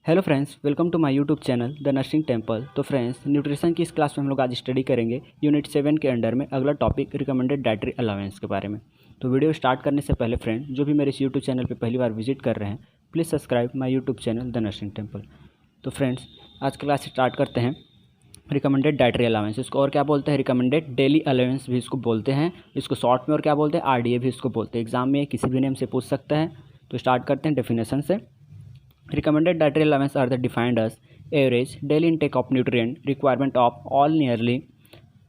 Hello friends, welcome to my YouTube channel the nursing temple. तो friends, nutrition की इस class में हम लोग आज स्टडी करेंगे यूनिट 7 के अंडर में अगला टॉपिक रिकमेंडेड डाइटरी अलाउंस के बारे में। तो वीडियो स्टार्ट करने से पहले फ्रेंड, जो भी मेरे इस यूट्यूब चैनल पर पहली बार विजिट कर रहे हैं, please subscribe my YouTube channel the nursing temple. तो फ्रेंड्स, आज क्लास स्टार्ट करते हैं रिकमेंडेड डाइटरी अलाउंस। इसको और क्या बोलते हैं? रिकमेंडेड डेली अलाउंस भी इसको बोलते हैं। इसको शॉर्ट में और क्या बोलते हैं? आरडीए भी इसको बोलते हैं। एग्जाम में किसी भी नेम से पूछ सकता है। तो स्टार्ट करते हैं डेफिनेशन से। Recommended dietary allowance are defined as average daily intake of nutrient requirement of all nearly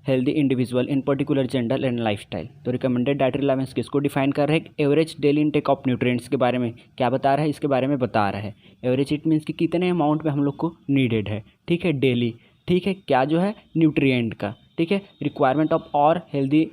healthy individual in particular gender and lifestyle। तो recommended dietary allowance किसको डिफाइन कर रहे हैं? Average daily intake of nutrients के बारे में क्या बता रहा है? इसके बारे में बता रहा है। एवरेज इट मीन्स कि कितने अमाउंट में हम लोग को नीडेड है, ठीक है, डेली, ठीक है, क्या जो है न्यूट्रिएंट का, ठीक है, रिक्वायरमेंट ऑफ और हेल्दी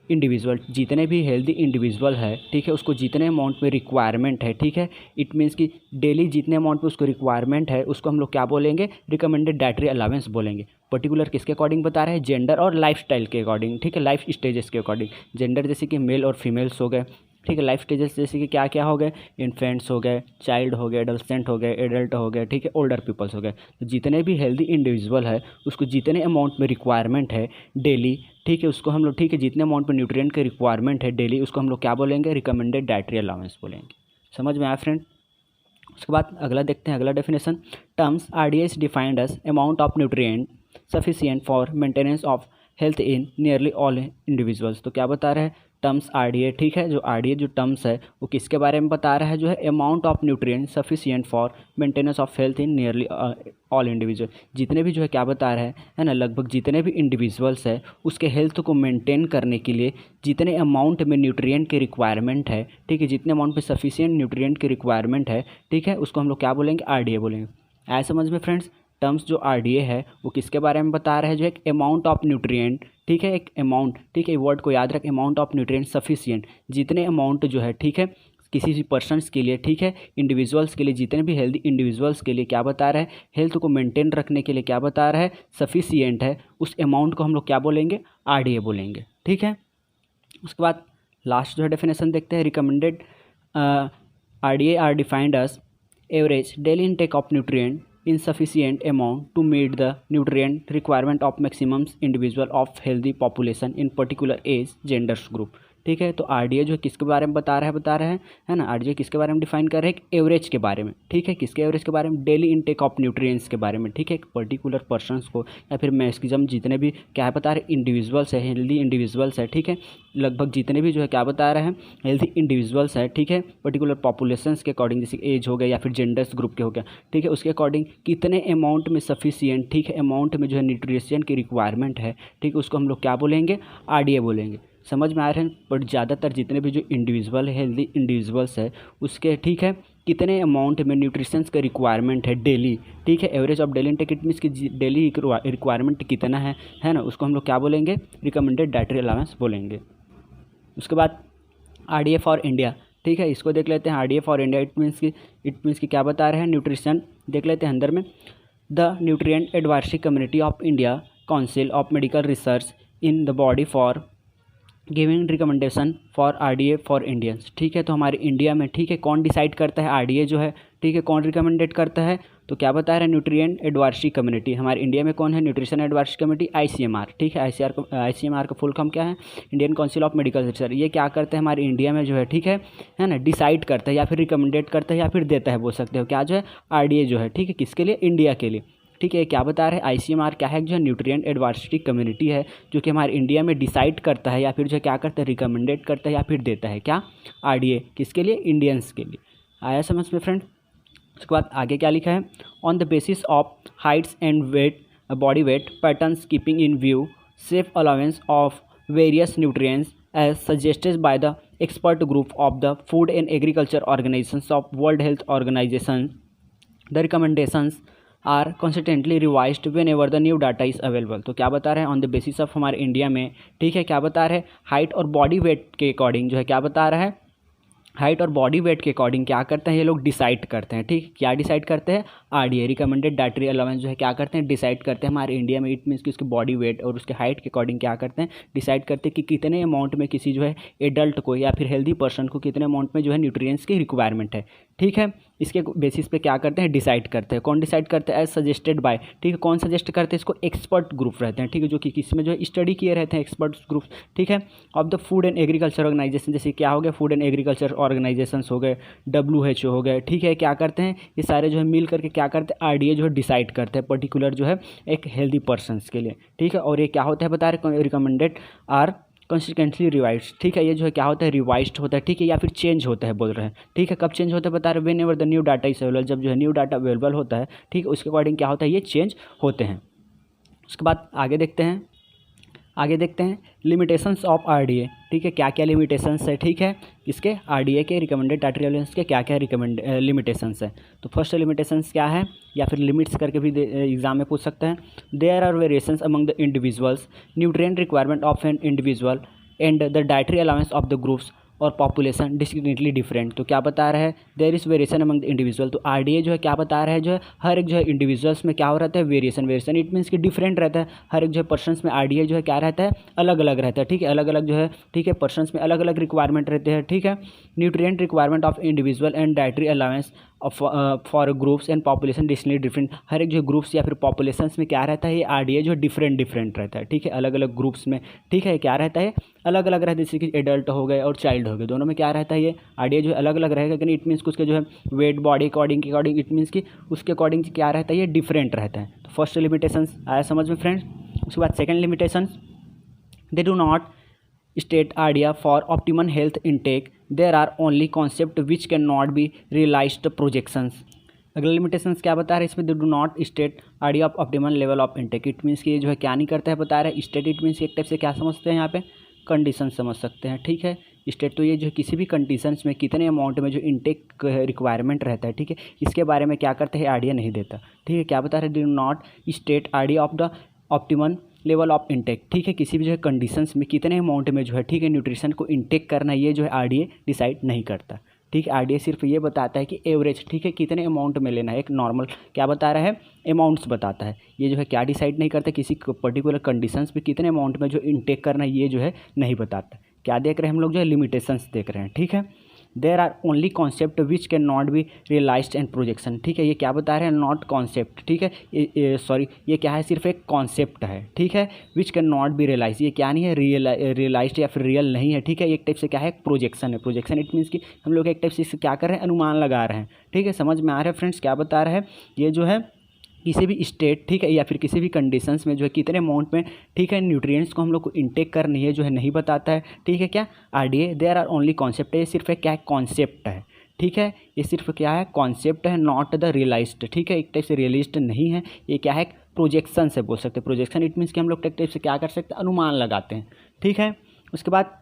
इंडिविजुअल, जितने भी हेल्दी इंडिविजुअल है, ठीक है, उसको जितने अमाउंट में रिक्वायरमेंट है, ठीक है, इट मीन्स कि डेली जितने अमाउंट में उसको रिक्वायरमेंट है, उसको हम लोग क्या बोलेंगे? रिकमेंडेड डाइटरी अलाउंस बोलेंगे। पर्टिकुलर किसके अकॉर्डिंग बता रहे हैं? जेंडर और लाइफस्टाइल के अकॉर्डिंग, ठीक है, लाइफ स्टेजेस के अकॉर्डिंग। जेंडर जैसे कि मेल और फीमेल्स हो गए, ठीक है, लाइफ स्टेजेस जैसे कि क्या क्या हो गए? इन्फेंट्स हो गए, चाइल्ड हो गए, एडोलसेंट हो गए, एडल्ट हो गए, ठीक है, ओल्डर पीपल्स हो गए। तो जितने भी हेल्दी इंडिविजुअल है, उसको जितने अमाउंट में रिक्वायरमेंट है डेली, ठीक है, उसको हम लोग, ठीक है, जितने अमाउंट में न्यूट्रिएंट की रिक्वायरमेंट है डेली, उसको हम लोग क्या बोलेंगे? रिकमेंडेड डाइटरी अलाउंस बोलेंगे। समझ में आया फ्रेंड? उसके बाद अगला देखते हैं, अगला definition. Terms RDA is defined as amount of nutrient sufficient for maintenance of health in nearly all individuals. तो क्या बता रहे हैं? टर्म्स आरडीए, ठीक है, जो आरडीए जो टर्म्स है वो किसके बारे में बता रहा है? जो है amount of nutrient sufficient for maintenance of health in nearly all individual. जितने भी जो है क्या बता रहा है ना, लगभग जितने भी इंडिविजुअल्स है उसके हेल्थ को मेंटेन करने के लिए जितने अमाउंट में न्यूट्रिएंट की रिक्वायरमेंट है, ठीक है, जितने अमाउंट में सफिशिएंट न्यूट्रिएंट की रिक्वायरमेंट है, ठीक है, उसको हम लोग क्या बोलेंगे? आरडीए बोलेंगे। आया समझ में फ्रेंड्स? टर्म्स जो आरडीए है वो किसके बारे में बता रहा है? जो एक अमाउंट ऑफ न्यूट्रिएंट, ठीक है, एक अमाउंट, ठीक है, वर्ड को याद रख, अमाउंट ऑफ न्यूट्रिएंट सफिशिएंट, जितने अमाउंट जो है, ठीक है, किसी भी पर्सन्स के लिए, ठीक है, इंडिविजुअल्स के लिए, जितने भी हेल्दी इंडिविजुअल्स के लिए क्या बता रहा है? हेल्थ को मेंटेन रखने के लिए क्या बता रहा है? सफिशिएंट है, उस अमाउंट को हम लोग क्या बोलेंगे? आरडीए बोलेंगे, ठीक है। उसके बाद लास्ट जो है डेफिनेशन देखते हैं। Recommended RDA are defined as average daily intake of nutrient insufficient amount to meet the nutrient requirement of maximum individual of healthy population in particular age genders group। ठीक है, तो आरडीए जो है किसके बारे में बता रहा है ना, आरडीए किसके बारे में डिफाइन कर रहे हैं? एवरेज के बारे में, ठीक है, किसके एवरेज के बारे में? डेली इनटेक ऑफ न्यूट्रिएंट्स के बारे में, ठीक है, एक पर्टिकुलर पर्सन्स को या फिर मैक्सिमम जितने भी क्या है बता रहे? इंडिविजुअल्स है, हेल्दी इंडिविजुअल्स है, ठीक है, लगभग जितने भी जो है क्या बता रहे हैं? हेल्दी इंडिविजुअल्स है, ठीक है, पर्टिकुलर पॉपुलेशंस के अकॉर्डिंग, जैसे एज हो गया या फिर जेंडर्स ग्रुप के हो गया, ठीक है, उसके अकॉर्डिंग कितने अमाउंट में सफिशिएंट, ठीक है, अमाउंट में जो है न्यूट्रिशन की रिक्वायरमेंट है, ठीक है, उसको हम लोग क्या बोलेंगे? आरडीए बोलेंगे। समझ में आ रहे हैं? बट ज़्यादातर जितने भी जो इंडिविजुअल है, हेल्दी इंडिविजुअल्स है, उसके, ठीक है, कितने अमाउंट में न्यूट्रिशंस का रिक्वायरमेंट है डेली, ठीक है, average of daily intake, it means की डेली रिक्वायरमेंट कितना है ना, उसको हम लोग क्या बोलेंगे? रिकमेंडेड डाइटरी अलाउंस बोलेंगे। उसके बाद आरडीए फॉर इंडिया, ठीक है, इसको देख लेते हैं। RDA for India it means की क्या बता रहे हैं? न्यूट्रिशन देख लेते हैं अंदर में। The nutrient advisory community of India council of medical research in the body for giving recommendation for RDA for Indians. ठीक है, तो हमारे इंडिया में, ठीक है, कौन डिसाइड करता है आरडीए जो है, ठीक है, कौन रिकमेंडेड करता है? तो क्या बता रहा है? Nutrient advisory community. हमारे इंडिया में कौन है? न्यूट्रिशन एडवाइजरी कमेटी, आईसीएमआर, ठीक है, आईसीएमआर का फुल फॉर्म क्या है? Indian council of medical research. ये क्या करते हैं हमारे इंडिया में जो है, ठीक है ना, डिसाइड करता है या फिर रिकमेंडेड करता है या फिर देता है, बोल सकते हो, क्या जो है? आरडीए जो है, ठीक है, किसके लिए? इंडिया के लिए, ठीक है। क्या बता रहे हैं? आईसीएमआर क्या है? जो है न्यूट्रिएंट एडवाइजरी कम्युनिटी है, जो कि हमारे इंडिया में डिसाइड करता है या फिर जो है क्या करता है? रिकमेंडेड करता है या फिर देता है, क्या? आरडीए किसके लिए? इंडियंस के लिए। आया समझ में फ्रेंड? उसके बाद आगे क्या लिखा है? On the basis of heights and weight, body weight patterns, keeping in view safe allowance of various nutrients as suggested by the expert group of the food and agriculture organizations of world health organization, the recommendations are constantly revised whenever the new data is available. तो क्या बता रहे हैं? On the basis of हमारे India में, ठीक है, क्या बता रहे हैं? हाइट और बॉडी वेट के अकॉर्डिंग जो है क्या बता रहा है? हाइट और बॉडी वेट के अकॉर्डिंग क्या करते हैं ये लोग? डिसाइड करते हैं, ठीक, क्या डिसाइड करते हैं? आरडीए रिकमेंडेड डाइटरी अलाउंस जो है क्या करते हैं? डिसाइड करते हैं हमारे इंडिया में। इट मीन्स कि उसके बॉडी वेट और उसके हाइट के अकॉर्डिंग क्या करते हैं? डिसाइड करते हैं कि कितने अमाउंट में किसी जो है एडल्ट को या फिर हेल्दी पर्सन को कितने अमाउंट में जो है न्यूट्रिएंट्स की रिक्वायरमेंट है, ठीक है। इसके बेसिस पे क्या करते हैं, डिसाइड करते हैं। कौन डिसाइड करते हैं, एज सजेस्टेड बाय, ठीक है। कौन सजेस्ट करते हैं इसको, एक्सपर्ट ग्रुप रहते हैं, ठीक है, जो कि किसी में जो है स्टडी किए रहते हैं, एक्सपर्ट ग्रुप, ठीक है, of the food and agriculture organization. जैसे क्या हो गया, फूड एंड एग्रीकल्चर ऑर्गेनाइजेशन हो गए, WHO हो गए, ठीक है। क्या करते हैं ये सारे जो है मिल करके क्या करते हैं, RDA जो है डिसाइड करते हैं पर्टिकुलर जो है एक हेल्दी पर्सन्स के लिए, ठीक है। और ये क्या होता है बता रहे, रिकमेंडेड आर कॉन्सिक्वेंटली रिवाइज, ठीक है। ये जो है क्या होता है, रिवाइज्ड होता है, ठीक है, या फिर चेंज होता है बोल रहे हैं, ठीक है। कब चेंज होता है बता रहे, when ever the new data is available, जब जो है न्यू डाटा अवेलेबल होता है, ठीक है, उसके अकॉर्डिंग क्या होता है, ये चेंज होते हैं। उसके बाद आगे देखते हैं लिमिटेशंस ऑफ RDA, ठीक है, क्या क्या लिमिटेशंस है, ठीक है, इसके RDA के रिकमेंडेड डाटा रिलेवेंस के क्या क्या लिमिटेशंस है। तो फर्स्ट लिमिटेशंस क्या है, या फिर लिमिट्स करके भी एग्जाम में पूछ सकते हैं। There are variations among the individuals, nutrient requirement of an individual and the dietary allowance of the groups और पॉपुलेशन डिस्टिंक्टली डिफरेंट। तो क्या बता रहा है, there is variation among the individual. तो RDA जो है क्या बता रहा है, जो है हर एक जो है इंडिविजुअल्स में क्या हो रहता है, वेरिएशन इट मीन्स कि डिफरेंट रहता है। हर एक जो है पर्सन्स में RDA जो है क्या रहता है, अलग अलग रहता है, ठीक है, अलग अलग जो है, ठीक है, पर्सन्स में अलग अलग रिक्वायरमेंट रहते हैं, ठीक है। Nutrient requirement of individual and dietary allowance for groups and population distinctly different. हर एक जो ग्रुप्स या फिर पॉपुलेशंस में क्या रहता है, ये RDA जो डिफरेंट रहता है, ठीक है, अलग अलग ग्रुप्स में, ठीक है, क्या रहता है, अलग अलग रहता है। जैसे कि एडल्ट हो गए और चाइल्ड हो गए, दोनों में क्या रहता है, ये RDA जो है अलग अलग रहेगा, लेकिन इट मीन्स उसके जो है weight body according it means कि उसके अकॉर्डिंग क्या रहता है, ये डिफरेंट रहता है। तो फर्स्ट लिमिटेशंस आया समझ में फ्रेंड्स। उसके बाद second limitations, they do not state idea for optimum health intake, there are only concept which cannot be realized projections। अगला लिमिटेशंस क्या बता रहे हैं इसमें, they do not state idea of optimal level of intake. It means कि ये जो है क्या नहीं करता है बता रहे हैं, स्टेट इट मीन्स एक टाइप से क्या समझते हैं यहाँ पे, कंडीशन समझ सकते हैं, ठीक है। स्टेट तो ये जो किसी भी कंडीशंस में कितने अमाउंट में जो इंटेक रिक्वायरमेंट रहता है, ठीक है, इसके बारे में क्या करते हैं, आइडिया नहीं देता, ठीक है। क्या बता रहे, do not state idea of the optimal level of intake, ठीक है, किसी भी जो है कंडीशंस में कितने अमाउंट में जो है, ठीक है, न्यूट्रिशन को इंटेक करना, ये जो है RDA डिसाइड नहीं करता, ठीक है। RDA सिर्फ ये बताता है कि एवरेज, ठीक है, कितने अमाउंट में लेना है, एक नॉर्मल क्या बता रहा है, अमाउंट्स बताता है। ये जो है क्या डिसाइड नहीं करता, किसी पर्टिकुलर कंडीशंस में कितने अमाउंट में जो इंटेक करना है, ये जो है नहीं बताता। क्या देख रहे हैं हम लोग, जो है लिमिटेशंस देख रहे हैं, ठीक है। There are only concept which can not be realized and projection, ठीक है, ये क्या बता रहे हैं, नॉट कॉन्सेप्ट, ठीक है, ये क्या है, सिर्फ एक कॉन्सेप्ट है, ठीक है, which can not be realize, ये क्या नहीं है, रियलाइज्ड या फिर रियल नहीं है, ठीक है। एक टाइप से क्या है, प्रोजेक्शन है। प्रोजेक्शन इट मीन्स कि हम लोग एक टाइप से इससे क्या कर रहे हैं, अनुमान लगा रहे हैं, ठीक है। समझ में आ रहा है फ्रेंड्स, क्या बता रहा है, ये जो है किसी भी स्टेट, ठीक है, या फिर किसी भी कंडीशंस में जो है कितने अमाउंट में, ठीक है, न्यूट्रिएंट्स को हम लोग को इंटेक करनी है, जो है नहीं बताता है, ठीक है। क्या RDA, there are only concept है, ये सिर्फ एक क्या है, कॉन्सेप्ट है, ठीक है, ये सिर्फ क्या है, कॉन्सेप्ट है, नॉट द रियलाइज्ड, ठीक है, एक टाइप से रियलिस्ट नहीं है, ये क्या है, प्रोजेक्शन से बोल सकते हैं। प्रोजेक्शन इट मीन्स कि हम लोग एक टाइप से क्या कर सकते हैं, अनुमान लगाते हैं, ठीक है। उसके बाद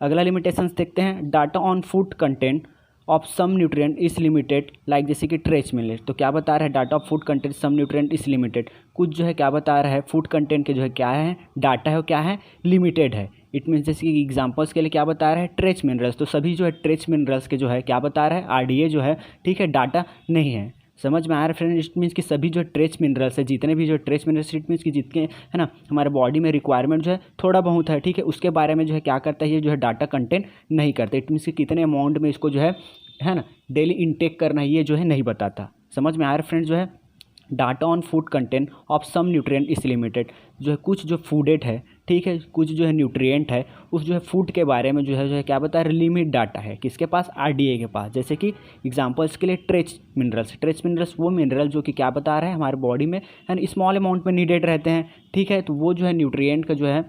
अगला लिमिटेशंस देखते हैं, data on food content of some nutrient is limited, like जैसे कि ट्रेस मिनरल। तो क्या बता रहा है, data of food content some nutrient is limited, कुछ जो है क्या बता रहा है, फूड कंटेंट के जो है क्या है, डाटा है वो क्या है, लिमिटेड है। इट मीन्स जैसे कि एग्जांपल्स के लिए क्या बता रहा है, ट्रेस मिनरल्स, तो सभी जो है ट्रेस मिनरल्स के जो है क्या बता रहा है, RDA जो है, ठीक है, डाटा नहीं है। समझ में आ रहा है फ्रेंड, इट मीन्स कि सभी जो ट्रेस मिनरल्स है, जितने भी जो ट्रेस मिनरल्स, इट मीन्स कि जितने है ना हमारे बॉडी में रिक्वायरमेंट जो है थोड़ा बहुत है, ठीक है, उसके बारे में जो है क्या करता है, ये जो है डाटा कंटेंट नहीं करता। इट मीन्स कि कितने अमाउंट में इसको जो है ना डेली इंटेक करना है, ये जो है नहीं बताता। समझ में आ रहा है फ्रेंड्स, जो है data on food content of some nutrient is limited, जो है कुछ जो फूडेड है, ठीक है, कुछ जो है न्यूट्रिएंट है, उस जो है फूड के बारे में जो है क्या बता रहा है, लिमिट डाटा है, किसके पास, RDA के पास। जैसे कि एग्जांपल्स के लिए ट्रेस मिनरल्स वो मिनरल जो कि क्या बता रहा है, हमारे बॉडी में है स्मॉल अमाउंट में नीडेड रहते हैं, ठीक है, तो वो जो है न्यूट्रिएंट का जो है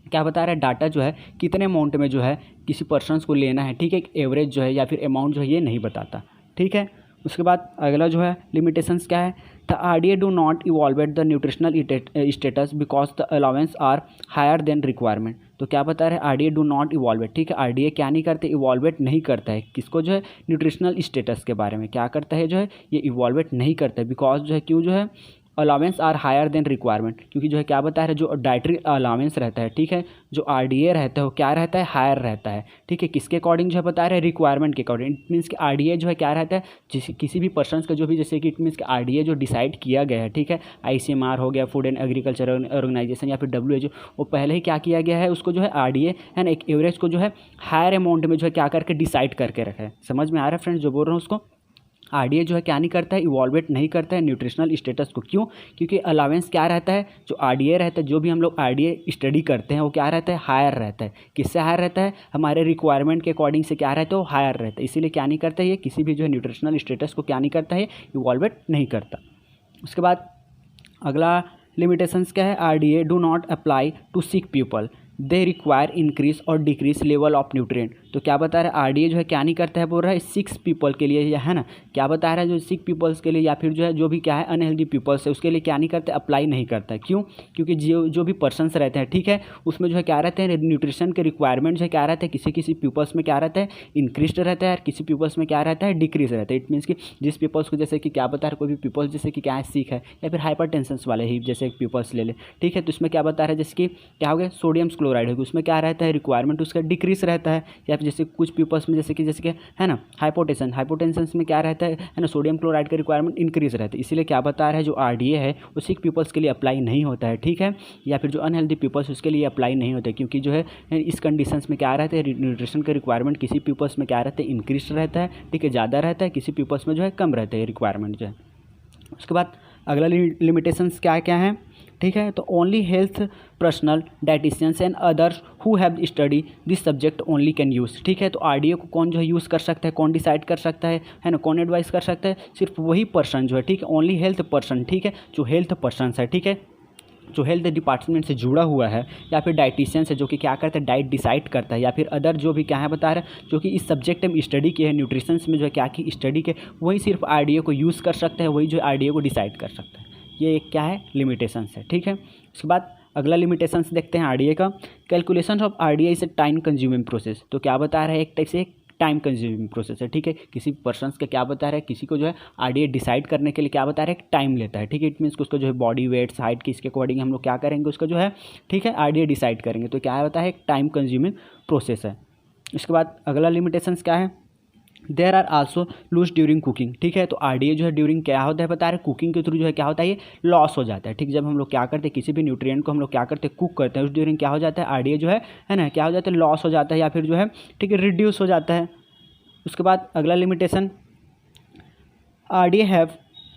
क्या बता रहा है, डाटा जो है कितने अमाउंट में जो है किसी पर्सन्स को लेना है, ठीक है, एक एवरेज जो है या फिर अमाउंट जो है ये नहीं बताता, ठीक है। उसके बाद अगला जो है लिमिटेशंस क्या है, the RDA do not evaluate the nutritional status because the allowance are higher than requirement. तो क्या बता रहे हैं, RDA डू नॉट इवॉल्वेट, ठीक है, RDA क्या नहीं करते, इवॉल्वेट नहीं करता है, किसको जो है, न्यूट्रिशनल स्टेटस के बारे में क्या करता है, जो है ये इवॉल्वेट नहीं करता है, बिकॉज जो है क्यों, जो है allowance are higher than requirement, क्योंकि जो है क्या बता रहे हैं, जो डाइटरी अलाउंस रहता है, ठीक है, जो RDA रहता है वो क्या रहता है, हायर रहता है, ठीक है, किसके अकॉर्डिंग जो है बता रहे हैं, रिक्वायरमेंट के अकॉर्डिंग। इट मीन्स कि RDA जो है क्या रहता है, किसी भी पर्सन्स का जो भी, जैसे कि इट मीन्स कि RDA जो डिसाइड किया गया है, ठीक है, ICMR हो गया, फूड एंड एग्रीकल्चर ऑर्गेनाइजेशन या फिर WHO, वो पहले ही क्या किया गया है, उसको जो है RDA है ना एक एवरेज को जो है हायर अमाउंट में जो है क्या करके डिसाइड करके रखा है। समझ में आ रहा है फ्रेंड्स जो बोल रहा हूँ उसको, आरडीए जो है क्या नहीं करता है, इवॉल्वेट नहीं करता है न्यूट्रिशनल स्टेटस को। क्यों? क्योंकि अलावेंस क्या रहता है, जो आरडीए रहता है, जो भी हम लोग आरडीए स्टडी करते हैं वो क्या रहता है, हायर रहता है। किससे हायर रहता है? हमारे रिक्वायरमेंट के अकॉर्डिंग से क्या रहता है, वो हायर रहता है। इसीलिए क्या नहीं करता है, ये किसी भी जो है न्यूट्रिशनल स्टेटस को क्या नहीं करता है, इवॉल्वेट नहीं करता। उसके बाद अगला लिमिटेशंस क्या है, RDA do not apply to sick people, they require increase और डिक्रीज लेवल ऑफ न्यूट्रिएंट। तो क्या बता रहा है, आरडीए जो है क्या नहीं करता है, बोल रहा है सिक्स पीपल के लिए, या है ना, क्या बता रहा है, जो सिक पीपल्स के लिए या फिर जो है जो भी क्या है अनहेल्दी पीपल्स है उसके लिए क्या नहीं करते, अप्लाई नहीं करता है। क्यों? क्योंकि जो भी पर्सनस रहते हैं, ठीक है, उसमें जो है क्या रहते हैं, न्यूट्रिशन के रिक्वायरमेंट जो है क्या रहता है, किसी किसी पीपल्स में क्या रहता है, इंक्रीज रहता है, किसी पीपल्स में क्या रहता है, डिक्रीज रहता है। इट मीन्स कि जिस पीपल्स को जैसे कि क्या बता रहा है, कोई भी पीपल्स जैसे कि क्या है, सिक है या फिर हाइपर टेंशन वाले ही जैसे पीपल्स ले ले, ठीक है, तो इसमें क्या बता रहा है, जैसे कि क्या हो गया, सोडियम क्लोराइड होगी, उसमें क्या रहता है, रिक्वायरमेंट उसका डिक्रीज रहता है। या फिर जैसे कुछ पीपल्स में जैसे कि है ना, हाइपोटेंशन में क्या रहता है ना, सोडियम क्लोराइड का रिक्वायरमेंट इंक्रीज रहता है। इसीलिए क्या बता रहा है, जो आरडीए है वो सिक पीपल्स के लिए अप्लाई नहीं होता है, ठीक है, या फिर जो अनहेल्दी पीपल्स उसके लिए अप्लाई नहीं होता है। क्योंकि जो है इस कंडीशंस में क्या रहता है, न्यूट्रिशन का रिक्वायरमेंट किसी पीपल्स में क्या रहता है, इंक्रीज रहता है, ठीक है, ज़्यादा रहता है, किसी पीपल्स में जो है कम रहता है रिक्वायरमेंट जो है। उसके बाद अगला लिमिटेशंस क्या क्या है, ठीक है, तो only health personal dietitians and others who have study this subject only can use. ठीक है, तो आरडीए को कौन जो है यूज़ कर सकता है, कौन डिसाइड कर सकता है ना, कौन एडवाइस कर सकता है, सिर्फ वही पर्सन जो है, ठीक है, ओनली हेल्थ पर्सन, ठीक है, जो हेल्थ पर्सन है, ठीक है, जो हेल्थ डिपार्टमेंट से जुड़ा हुआ है, या फिर डाइटिशियंस है जो कि क्या करता है, डाइट डिसाइड करता है, या फिर अदर जो भी क्या है बता रहा है, जो कि इस सब्जेक्ट में स्टडी किए हैं, न्यूट्रिशंस में जो है क्या की स्टडी के, वही सिर्फ आरडीए को यूज़ कर सकता है, वही जो आरडीए को डिसाइड कर सकता है। ये एक क्या है, लिमिटेशंस है, ठीक है। उसके बाद अगला लिमिटेशंस देखते हैं आरडीए का। Calculation of RDA is a time consuming process. तो क्या बता रहा है, एक टाइप से टाइम कंज्यूमिंग प्रोसेस है, ठीक है, किसी पर्सन का क्या बता रहा है, किसी को जो है आरडीए डिसाइड करने के लिए क्या बता रहा है, टाइम लेता है, ठीक है, इट मीन्स उसका जो है बॉडी वेट्स हाइट की इसके अकॉर्डिंग हम लोग क्या करेंगे, उसका जो है, ठीक है, आरडीए डिसाइड करेंगे। तो क्या बता है, एक टाइम कंज्यूमिंग प्रोसेस है। उसके बाद अगला लिमिटेशंस क्या है, there are also lose during cooking. ठीक है, तो आरडीए जो है ड्यूरिंग क्या होता है बता रहे, कुकिंग के थ्रू जो है क्या होता है, ये लॉस हो जाता है। ठीक, जब हम लोग क्या करते हैं, किसी भी न्यूट्रिएंट को हम लोग क्या करते हैं, कुक करते हैं, उस ड्यूरिंग क्या हो जाता है, आरडीए जो है ना, क्या हो जाता है, लॉस हो जाता है, या फिर जो है, ठीक है, रिड्यूस हो जाता है। उसके बाद अगला limitation, RDA have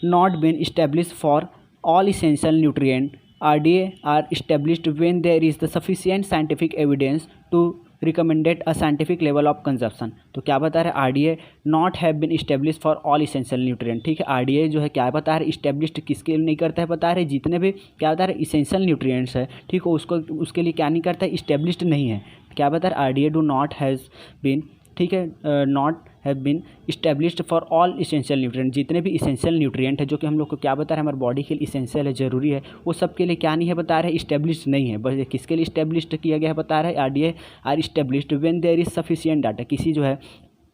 not been establish for all essential nutrient. RDA are established when there is the sufficient scientific evidence to recommended a scientific level of consumption. तो क्या बता रहे, RDA not have been establish for all essential nutrient. ठीक है, RDA जो है क्या बता रहे, इस्टेब्लिश्ड किसके लिए नहीं करता है बता रहे, जितने भी क्या बता रहे इसेंशियल न्यूट्रिएंट्स है, ठीक है, उसको उसके लिए क्या नहीं करता है, इस्टेब्लिश्ड नहीं है। क्या बता रहे, RDA do not has been, ठीक है, not have been established for all essential nutrient. जितने भी इसेंशियल न्यूट्रिएंट है जो कि हम लोग को क्या बता रहे हैं, हमारे बॉडी के लिए इसेंशियल है, जरूरी है, वो सब के लिए क्या नहीं है बता रहे, इस्टेब्लिश्ड नहीं है। बस किसके लिए इस्टेब्लिश्ड किया गया है बता रहे, RDA are established when there is sufficient data. किसी जो है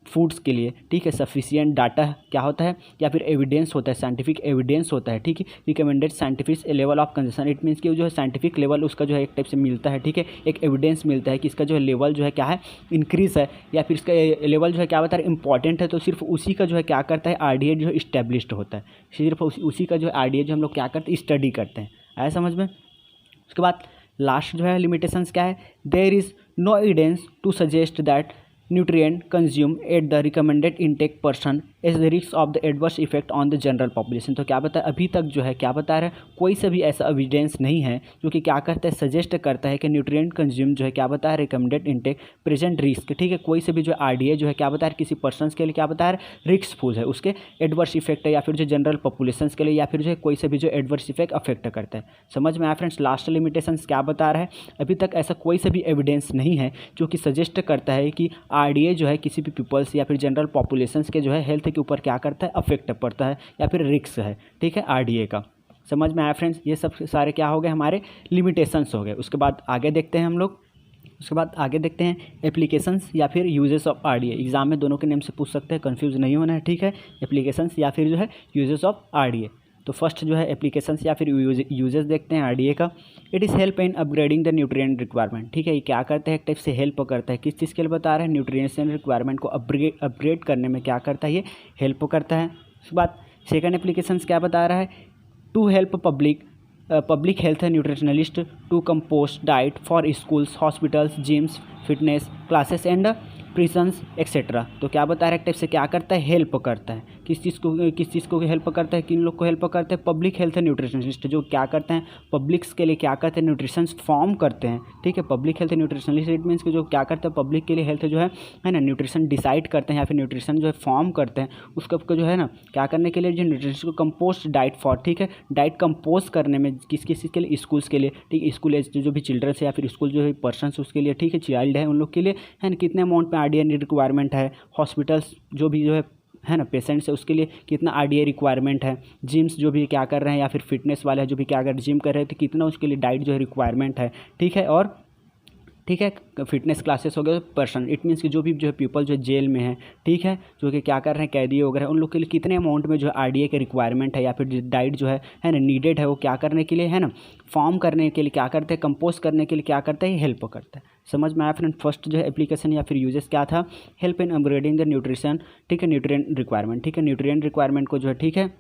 फूड्स के लिए, ठीक है, सफिशिएंट डाटा क्या होता है, या फिर एविडेंस होता है, साइंटिफिक एविडेंस होता है, ठीक है, recommended scientific level of consumption. It means कि जो है साइंटिफिक लेवल उसका जो है एक टाइप से मिलता है, ठीक है, एक एविडेंस मिलता है कि इसका जो है लेवल जो है क्या है, इंक्रीज है, या फिर इसका लेवल जो है क्या बता रहे इंपॉर्टेंट है, तो सिर्फ उसी का जो है क्या करता है, आरडीए जो है इस्टेब्लिश्ड होता है, सिर्फ उसी का जो है आरडीए जो हम लोग क्या करते हैं, स्टडी करते हैं। आया समझ में। उसके बाद लास्ट जो है लिमिटेशंस क्या है, there is no evidence to suggest that nutrient consumed at the recommended intake person is the risk of the adverse effect on the general population। तो क्या बता है, अभी तक जो है क्या बता रहा है, कोई से भी ऐसा एविडेंस नहीं है जो कि क्या करता है, सजेस्ट करता है कि न्यूट्रिएंट कंज्यूम जो है क्या बता है, रिकमेंडेड इंटेक प्रेजेंट रिस्क। ठीक है, कोई से भी जो आरडीए जो है क्या बता है, किसी पर्सन के लिए क्या बता है, रिस्कफुल है, उसके एडवर्स इफेक्ट है, या फिर जो जनरल पॉपुलेशन के लिए, या फिर जो है कोई से भी जो एडवर्स इफेक्ट अफेक्ट करता है। समझ में आया फ्रेंड्स। लास्ट लिमिटेशन क्या बता रहा है, अभी तक ऐसा कोई से भी एविडेंस नहीं है जो कि सजेस्ट करता है कि आरडीए जो है किसी भी पीपल्स या फिर जनरल पॉपुलेशंस के जो है हेल्थ के ऊपर क्या करता है, अफेक्ट पड़ता है, या फिर रिस्क है, ठीक है, आरडीए का। समझ में आया फ्रेंड्स। ये सब सारे क्या हो गए, हमारे लिमिटेशंस हो गए। उसके बाद आगे देखते हैं हम लोग, उसके बाद आगे देखते हैं एप्लीकेशंस या फिर यूजेस ऑफ आरडीए। एग्जाम में दोनों के नेम से पूछ सकते हैं, कंफ्यूज नहीं होना है, ठीक है, एप्लीकेशंस या फिर जो है यूजेस ऑफ आरडीए। तो फर्स्ट जो है एप्लीकेशंस या फिर यूजेस देखते हैं आरडीए का। It is help in upgrading the nutrient requirement. ठीक है, ये क्या करता है, एक टाइप से हेल्प करता है, किस चीज़ के लिए बता रहे हैं, न्यूट्रिएंट रिक्वायरमेंट को अपग्रेड करने में क्या करता है, ये हेल्प करता है। उसके बाद सेकंड एप्लीकेशंस क्या बता रहा है, to help public health nutritionalist to compost diet for schools, hospitals, gyms fitness classes and prisons etcetera. तो क्या बता रहा है, एक टाइप से क्या करता है, हेल्प करता है। किस चीज़ को हेल्प करता है, किन लोग को हेल्प करता है, पब्लिक हेल्थ न्यूट्रिशनिस्ट जो क्या करते हैं, पब्लिक्स के लिए क्या करते हैं, न्यूट्रिशन फॉर्म करते हैं, ठीक है। Public health nutritionist it means कि जो क्या करते हैं, पब्लिक के लिए हेल्थ जो है ना न्यूट्रिशन डिसाइड करते हैं या फिर न्यूट्रिशन जो है फॉर्म करते हैं। उसको जो है ना क्या करने के लिए, जो न्यूट्रिशन को कंपोस्ट डाइट फॉर, ठीक है, डाइट कंपोज करने में किस किस के लिए, स्कूल्स के लिए, ठीक है, स्कूल एज जो भी चिल्ड्रंस है या फिर स्कूल जो है पर्सनस उसके लिए, ठीक है, चाइल्ड है उन लोग के लिए, है ना, कितने अमाउंट में आरडीए रिक्वायरमेंट है, हॉस्पिटल्स जो भी जो है ना पेशेंट्स है उसके लिए कितना आरडीए रिक्वायरमेंट है, जिम्स जो भी क्या कर रहे हैं या फिर फिटनेस वाले हैं जो भी क्या कर जिम कर रहे हैं तो कितना उसके लिए डाइट जो है रिक्वायरमेंट है, ठीक है। और ठीक है, फिटनेस क्लासेस हो गए पर्सन, इट मीन्स कि जो भी जो है पीपल जो जेल में है, ठीक है, जो कि क्या कर रहे हैं, कैदी वगैरह, उन लोग के लिए कितने अमाउंट में जो है आरडीए के रिक्वायरमेंट है या फिर डाइट जो है ना नीडेड है, वो क्या करने के लिए, है ना, फॉर्म करने के लिए क्या करते हैं, कंपोज करने के लिए क्या करता है, हेल्प करता है। समझ में आया फ्रेंड। फर्स्ट जो है एप्लीकेशन या फिर यूजेस क्या था, help in upgrading the nutrition, ठीक है, न्यूट्रिएंट रिक्वायरमेंट, ठीक है, न्यूट्रिएंट रिक्वायरमेंट को जो है, ठीक है,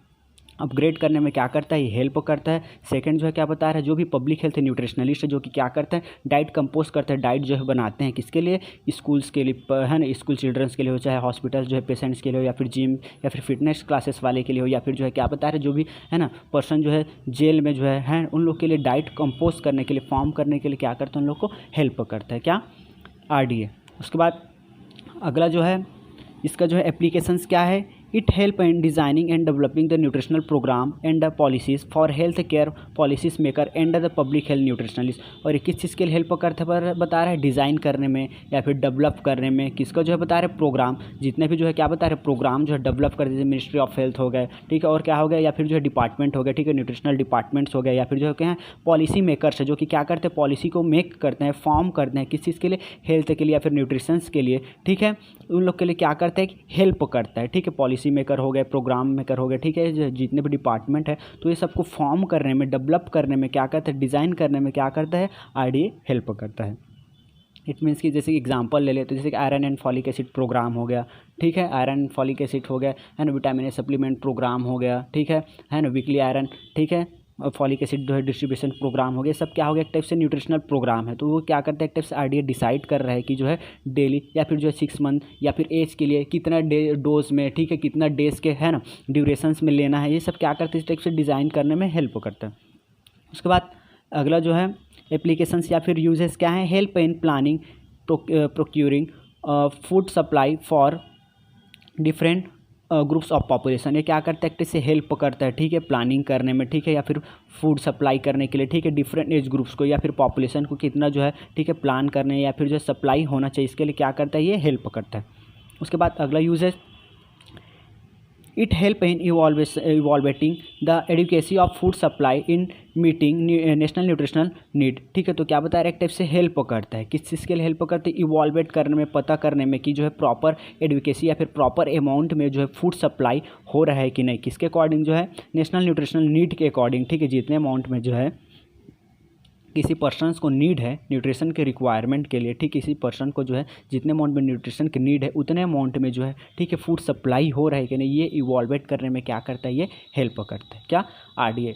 अपग्रेड करने में क्या करता है, ये हेल्प करता है। सेकंड जो है क्या बता रहा है, जो भी पब्लिक हेल्थ न्यूट्रिशनलिस्ट है जो कि क्या करते हैं, डाइट कंपोज करते हैं, डाइट जो है बनाते हैं किसके लिए, स्कूल्स के लिए, है ना, स्कूल चिल्ड्रंस के लिए हो, चाहे हॉस्पिटल्स जो है पेशेंट्स के लिए हो, या फिर जिम या फिर फिटनेस क्लासेस वाले के लिए हो, या फिर जो है क्या बता रहे जो भी है ना पर्सन जो है जेल में जो है उन लोग के लिए डाइट कंपोज करने के लिए, फॉर्म करने के लिए क्या करते हैं, उन लोग को हेल्प करता है क्या, आरडीए। उसके बाद अगला जो है इसका जो है एप्लीकेशंस क्या है, it help in designing and developing the nutritional program and the policies for health care policies maker and the public health nutritionalist. और ये किस चीज़ के लिए हेल्प करता है, बता रहा है डिज़ाइन करने में या फिर डेवलप करने में, किसका जो है बता रहे प्रोग्राम, जितने भी जो है क्या बता रहे प्रोग्राम जो है डेवलप कर दीजिए, मिनिस्ट्री ऑफ हेल्थ हो गए, ठीक है, और क्या हो गया, या फिर जो है डिपार्टमेंट हो गया, ठीक है, न्यूट्रिशनल डिपार्टमेंट्स हो गए, या फिर जो है क्या है पॉलिसी मेकर्स है जो कि क्या करते हैं, पॉलिसी को मेक करते हैं, फॉर्म करते हैं, किस चीज़ के लिए, हेल्थ के लिए या फिर न्यूट्रिशंस के लिए, ठीक है, उन लोग के लिए क्या करता है, हेल्प करता है, ठीक है, पॉलिसी मेकर हो गए, प्रोग्राम मेकर हो गए, ठीक है, जितने भी डिपार्टमेंट है तो ये सबको फॉर्म करने में, डेवलप करने में क्या करता है, डिज़ाइन करने में क्या करता है, आरडीए हेल्प करता है। इट मीन्स कि जैसे एग्जांपल ले ले तो जैसे कि iron and folic acid program हो गया, ठीक है, आयरन एंड फॉलिक एसिड हो गया, है ना, विटामिन ए सप्लीमेंट प्रोग्राम हो गया, ठीक है ना, वीकली आयरन, ठीक है, फॉलिक एसिड जो है डिस्ट्रीब्यूशन प्रोग्राम हो गया, सब क्या हो गया, एक टाइप से न्यूट्रिशनल प्रोग्राम है। तो वो क्या करता है, एक टाइप से आरडीए डिसाइड कर रहा है कि जो है डेली या फिर जो है 6 मंथ या फिर एज के लिए कितना डोज में, ठीक है, कितना डेज के है ना ड्यूरेशंस में लेना है, ये सब क्या करते हैं, इस टाइप से डिज़ाइन करने में हेल्प करता है। उसके बाद अगला जो है एप्लीकेशंस या फिर यूजेस क्या है, help in planning procuring food supply for different groups of population. ये क्या करता है, एक से हेल्प करता है, ठीक है, प्लानिंग करने में, ठीक है, या फिर फूड सप्लाई करने के लिए, ठीक है, डिफरेंट एज ग्रुप्स को या फिर पॉपुलेशन को कितना जो है, ठीक है, प्लान करने या फिर जो है सप्लाई होना चाहिए, इसके लिए क्या करता है, ये हेल्प करता है। उसके बाद अगला uses, it help in evaluating the adequacy of food supply in meeting national nutritional need, ठीक है। तो क्या बता रहे एक टाइप से हेल्प करता है, किस चीज़ के लिए हेल्प करते हैं, इवॉल्वेट करने में, पता करने में कि जो है प्रॉपर एडुकेसी या फिर प्रॉपर अमाउंट में जो है फूड सप्लाई हो रहा है कि नहीं, किसके अकॉर्डिंग जो है, नेशनल न्यूट्रिशनल नीड के अकॉर्डिंग, ठीक है, जितने अमाउंट में जो है किसी पर्सन्स को नीड है न्यूट्रिशन के रिक्वायरमेंट के लिए, ठीक, किसी पर्सन को जो है जितने अमाउंट में न्यूट्रिशन की नीड है उतने अमाउंट में जो है, ठीक है, फूड सप्लाई हो रहा है कि नहीं, ये इवॉल्वेट करने में क्या करता है, ये हेल्प करता है क्या, आरडीए।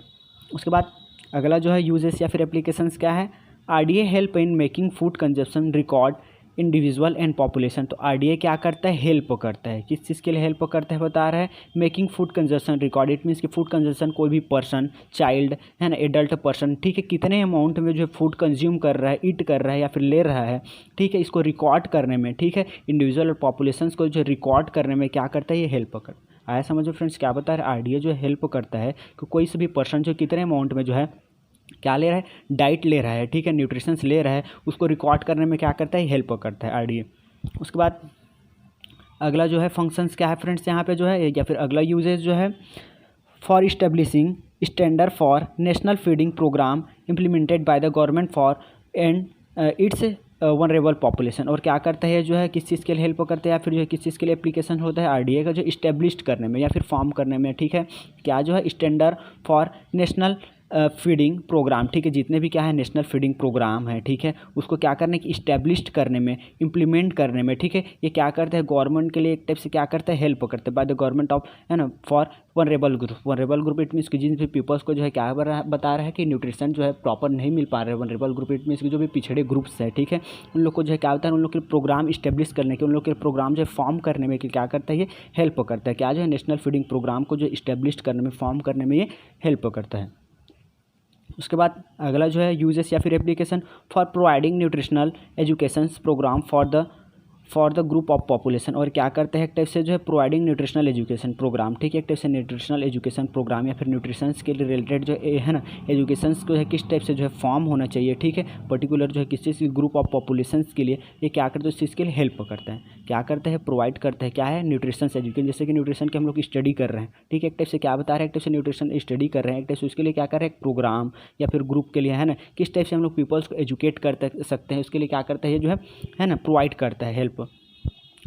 उसके बाद अगला जो है यूजेस या फिर एप्लीकेशंस क्या है, RDA help in making food consumption record individual and population. तो आरडीए क्या करता है, हेल्प करता है, किस चीज़ के लिए हेल्प करता है, बता रहा है making food consumption record. It means कि फूड कंजप्शन कोई भी पर्सन, चाइल्ड है ना, एडल्ट पर्सन, ठीक है, कितने अमाउंट में जो है फूड कंज्यूम कर रहा है, ईट कर रहा है या फिर ले रहा है, ठीक है, इसको रिकॉर्ड करने में, ठीक है, इंडिविजुअल और पॉपुलेशन को जो रिकॉर्ड करने में क्या करता है, ये हेल्प करता है। आया समझो फ्रेंड्स, क्या बता रहा है, आरडीए जो हेल्प करता है कि कोई से भी पर्सन जो कितने अमाउंट में जो है क्या ले रहा है, डाइट ले रहा है, ठीक है, न्यूट्रिशंस ले रहा है, उसको रिकॉर्ड करने में क्या करता है, हेल्प करता है आरडीए। उसके बाद अगला जो है फंक्शंस क्या है फ्रेंड्स, यहाँ पे जो है या फिर अगला यूजेज जो है, for establishing standard for national feeding program implemented by the government for and its vulnerable population. और क्या करता है जो है, किस चीज़ के लिए हेल्प करते हैं या फिर जो है किस चीज़ के लिए एप्लीकेशन होता है, आरडीए का जो इस्टेब्लिश करने में या फिर फॉर्म करने में, ठीक है, क्या जो है standard for national feeding program, ठीक है, जितने भी क्या है नेशनल फीडिंग प्रोग्राम है, ठीक है, उसको क्या करने की इस्टेब्लिश करने में, इम्प्लीमेंट करने में, ठीक है, ये क्या करते हैं गवर्नमेंट के लिए एक टाइप से क्या करता है हेल्प करते हैं बाय द गवर्नमेंट ऑफ, है ना, for vulnerable group. Vulnerable group it means कि जिन भी पीपल्स को जो है क्या बता रहा है कि न्यूट्रिशन जो है प्रॉपर नहीं मिल पा रहा है। वनरेबल ग्रुप इट मीन्स कि जो भी पिछड़े ग्रुप्स है, ठीक है, उन लोग को जो है क्या होता है, उन लोग के प्रोग्राम इस्टेब्लिश करने के, उन लोग के प्रोग्राम जो है फॉर्म करने में क्या करता है, ये हेल्प करता है। क्या जो है नेशनल फीडिंग प्रोग्राम को जो इस्टेब्लिश करने में, फॉर्म करने में ये हेल्प करता है। उसके बाद अगला जो है यूजेस या फिर application for providing nutritional education program for the group of population. और क्या करते हैं एक टाइप से जो है प्रोवाइडिंग न्यूट्रिशनल एजुकेशन प्रोग्राम, ठीक है, एक टाइप से न्यूट्रिशनल एजुकेशन प्रोग्राम या फिर न्यूट्रिशंस के रिलेटेड जो है ना एजुकेशंस को है किस टाइप से जो है फॉर्म होना चाहिए, ठीक है, पर्टिकुलर जो है किस चीज़ ग्रुप ऑफ पॉपुलेशंस के लिए ये क्या करते हैं, उस चीज़ के लिए हेल्प करता है। क्या करते हैं, प्रोवाइड करते हैं, क्या है, न्यूट्रिशंस एजुकेशन। जैसे कि न्यूट्रिशन के हम लोग स्टडी कर रहे हैं, ठीक है, एक टाइप से क्या बता रहे हैं, एक टाइप से न्यूट्रिशन स्टडी कर रहे हैं, एक टाइप से उसके लिए क्या कर रहे हैं, एक प्रोग्राम या फिर ग्रुप के लिए, है ना, किस टाइप से हम लोग पीपल्स को एजुकेट कर सकते हैं, उसके लिए क्या करता है ये जो है ना प्रोवाइड करता है हेल्प।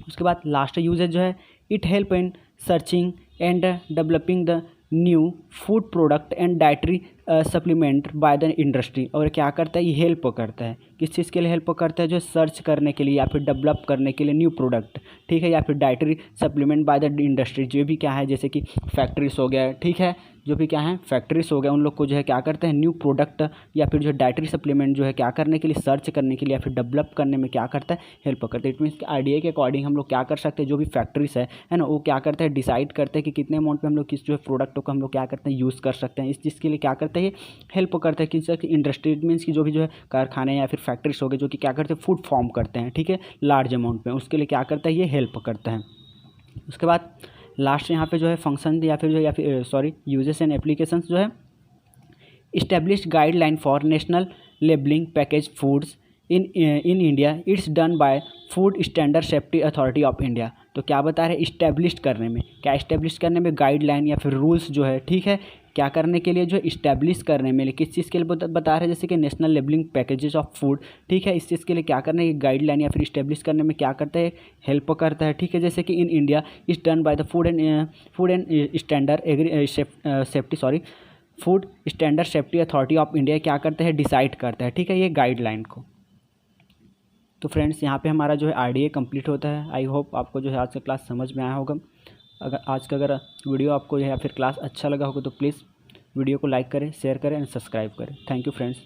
उसके बाद लास्ट यूजेज जो है it help in searching and developing the new food product and dietary supplement by the industry. और क्या करता है, ये हेल्प करता है किस चीज़ के लिए, हेल्प करता है जो सर्च करने के लिए या फिर डेवलप करने के लिए न्यू प्रोडक्ट, ठीक है, या फिर dietary supplement by the industry, जो भी क्या है जैसे कि फैक्ट्रीज हो गया, ठीक है, जो भी क्या है फैक्ट्रीज हो गया, उन लोग को जो है क्या करते हैं न्यू प्रोडक्ट या फिर जो डाइटरी सप्लीमेंट जो है क्या करने के लिए, सर्च करने के लिए या फिर डेवलप करने में क्या करता है, हेल्प करता है। इट मीन्स आईडीए के अकॉर्डिंग हम लोग क्या कर सकते हैं, जो भी फैक्ट्रीज है ना, वो क्या करते हैं डिसाइड करते हैं कि कितने अमाउंट में हम लोग किस जो है प्रोडक्टों को हम लोग क्या करते हैं यूज़ कर सकते हैं। इस चीज़ के लिए क्या करते हैं ये हेल्प करता है कि इंडस्ट्री मीन्स की जो भी जो है कारखाने या फिर फैक्ट्रीज हो गए जो कि क्या करते हैं फूड फॉर्म करते हैं, ठीक है, लार्ज अमाउंट में, उसके लिए क्या करता है ये हेल्प करता है। उसके बाद लास्ट यहाँ पे जो है फंक्शन या फिर सॉरी यूजेस एंड एप्लीकेशंस जो है established guideline for national labelling package foods in India, it's done by food standard safety authority of India. तो क्या बता रहे हैं इस्टेब्लिश करने में, क्या इस्टेब्लिश करने में गाइडलाइन या फिर रूल्स जो है, ठीक है, क्या करने के लिए जो इस्टेब्लिश करने में, किस चीज़ के लिए बता रहे हैं, जैसे कि national labelling packages of food, ठीक है, इस चीज़ के लिए क्या करने की गाइडलाइन या फिर इस्टेब्लिश करने में क्या करता है हेल्प करता है, ठीक है, जैसे कि in India is done by the food and standard food standard safety authority of India क्या करते हैं डिसाइड करता है, ठीक है, ये गाइडलाइन को। तो फ्रेंड्स यहाँ पे हमारा जो है आरडीए कंप्लीट होता है। आई होप आपको जो है आज का क्लास समझ में आया होगा। अगर वीडियो आपको या फिर क्लास अच्छा लगा होगा तो प्लीज़ वीडियो को लाइक करें, शेयर करें एंड सब्सक्राइब करें। Thank you friends.